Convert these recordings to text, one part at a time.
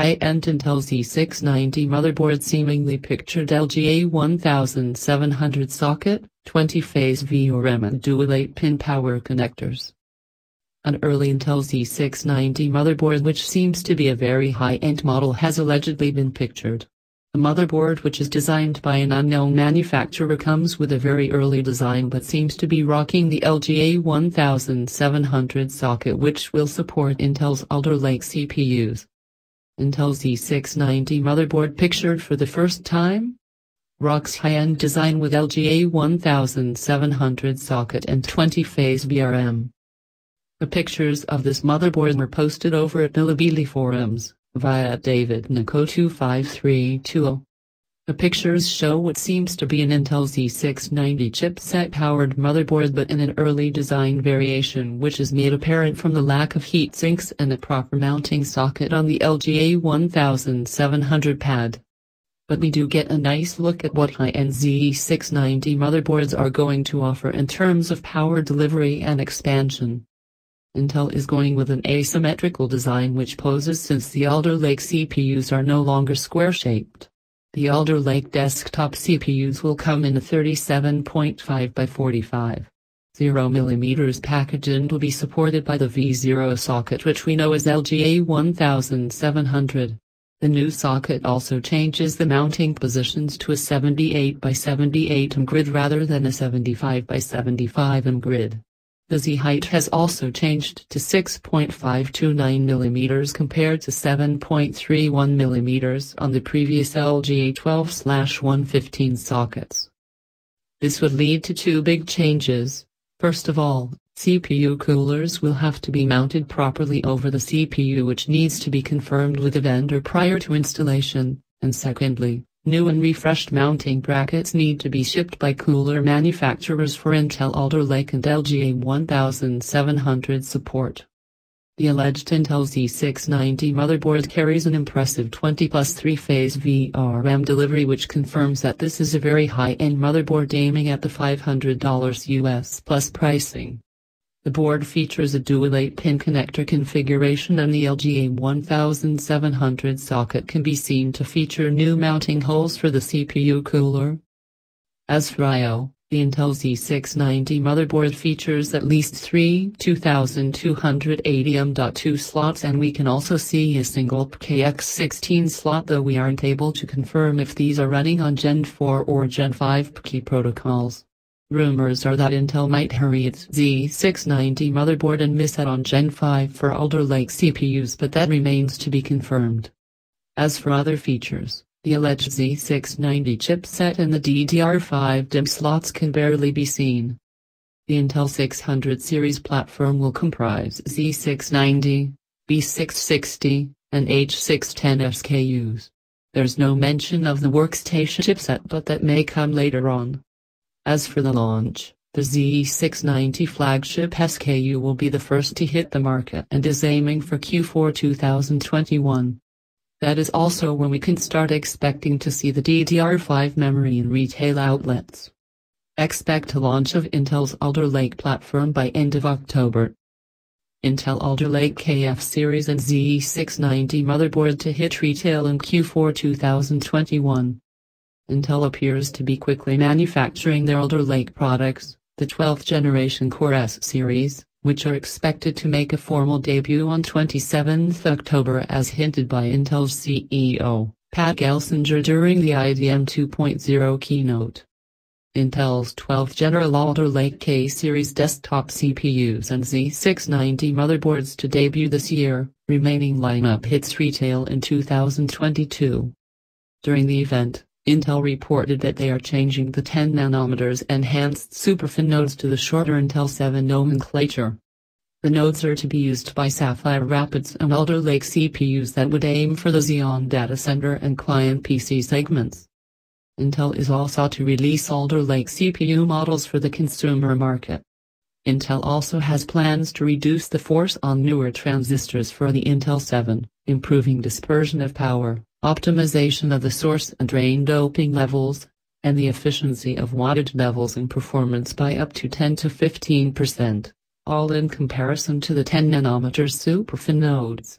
High-end Intel Z690 motherboard seemingly pictured LGA1700 socket, 20-phase VRM and dual 8-pin power connectors. An early Intel Z690 motherboard which seems to be a very high-end model has allegedly been pictured. A motherboard which is designed by an unknown manufacturer comes with a very early design but seems to be rocking the LGA1700 socket which will support Intel's Alder Lake CPUs. Intel Z690 motherboard pictured for the first time? Rocks high-end design with LGA1700 socket and 20-phase VRM. The pictures of this motherboard were posted over at Bilibili forums, via davidnico25320. The pictures show what seems to be an Intel Z690 chipset-powered motherboard but in an early design variation which is made apparent from the lack of heat sinks and a proper mounting socket on the LGA1700 pad. But we do get a nice look at what high-end Z690 motherboards are going to offer in terms of power delivery and expansion. Intel is going with an asymmetrical design which poses since the Alder Lake CPUs are no longer square-shaped. The Alder Lake desktop CPUs will come in a 37.5 by 45 0mm package and will be supported by the V0 socket which we know as LGA1700. The new socket also changes the mounting positions to a 78 by 78 grid rather than a 75 by 75 grid. The Z height has also changed to 6.529mm compared to 7.31mm on the previous LGA12/115 sockets. This would lead to two big changes. First of all, CPU coolers will have to be mounted properly over the CPU which needs to be confirmed with the vendor prior to installation, and secondly, new and refreshed mounting brackets need to be shipped by cooler manufacturers for Intel Alder Lake and LGA1700 support. The alleged Intel Z690 motherboard carries an impressive 20+ 3-phase VRM delivery which confirms that this is a very high-end motherboard aiming at the $500 US plus pricing. The board features a dual 8-pin connector configuration and the LGA1700 socket can be seen to feature new mounting holes for the CPU cooler. As for I/O, the Intel Z690 motherboard features at least three 2280 M.2 slots and we can also see a single PKX16 slot though we aren't able to confirm if these are running on Gen 4 or Gen 5 PKI protocols. Rumors are that Intel might hurry its Z690 motherboard and miss out on Gen 5 for Alder Lake CPUs but that remains to be confirmed. As for other features, the alleged Z690 chipset and the DDR5 DIMM slots can barely be seen. The Intel 600 series platform will comprise Z690, B660, and H610 SKUs. There's no mention of the workstation chipset but that may come later on. As for the launch, the Z690 flagship SKU will be the first to hit the market and is aiming for Q4 2021. That is also when we can start expecting to see the DDR5 memory in retail outlets. Expect a launch of Intel's Alder Lake platform by end of October. Intel Alder Lake KF series and Z690 motherboard to hit retail in Q4 2021. Intel appears to be quickly manufacturing their Alder Lake products, the 12th generation Core S series, which are expected to make a formal debut on 27 October as hinted by Intel's CEO, Pat Gelsinger during the IDM 2.0 keynote. Intel's 12th General Alder Lake K series desktop CPUs and Z690 motherboards to debut this year, remaining lineup hits retail in 2022. During the event, Intel reported that they are changing the 10nm enhanced superfin nodes to the shorter Intel 7 nomenclature. The nodes are to be used by Sapphire Rapids and Alder Lake CPUs that would aim for the Xeon data center and client PC segments. Intel is also to release Alder Lake CPU models for the consumer market. Intel also has plans to reduce the force on newer transistors for the Intel 7, improving dispersion of power, optimization of the source and drain doping levels, and the efficiency of wattage levels and performance by up to 10 to 15%, all in comparison to the 10nm superfin nodes.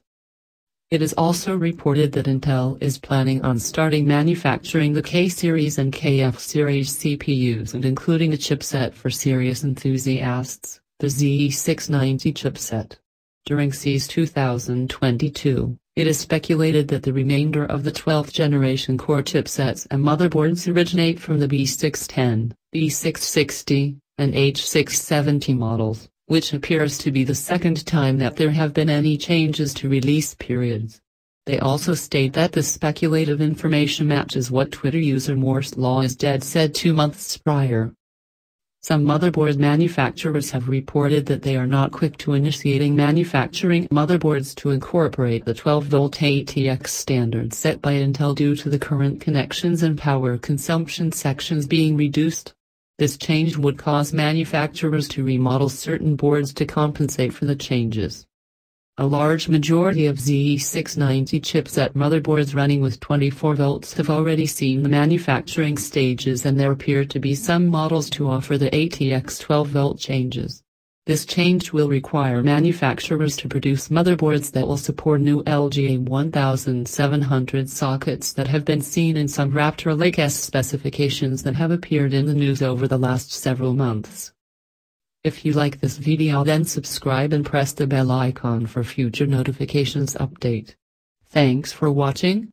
It is also reported that Intel is planning on starting manufacturing the K-series and KF-series CPUs and including a chipset for serious enthusiasts, the Z690 chipset. During CES 2022, it is speculated that the remainder of the 12th generation core chipsets and motherboards originate from the B610, B660, and H670 models, which appears to be the second time that there have been any changes to release periods. They also state that this speculative information matches what Twitter user Moore's Law is dead said 2 months prior. Some motherboard manufacturers have reported that they are not quick to initiating manufacturing motherboards to incorporate the 12-volt ATX standard set by Intel due to the current connections and power consumption sections being reduced. This change would cause manufacturers to remodel certain boards to compensate for the changes. A large majority of Z690 chipset motherboards running with 24 volts have already seen the manufacturing stages, and there appear to be some models to offer the ATX 12-volt changes. This change will require manufacturers to produce motherboards that will support new LGA 1700 sockets that have been seen in some Raptor Lake specifications that have appeared in the news over the last several months. If you like this video, then subscribe and press the bell icon for future notifications update. Thanks for watching.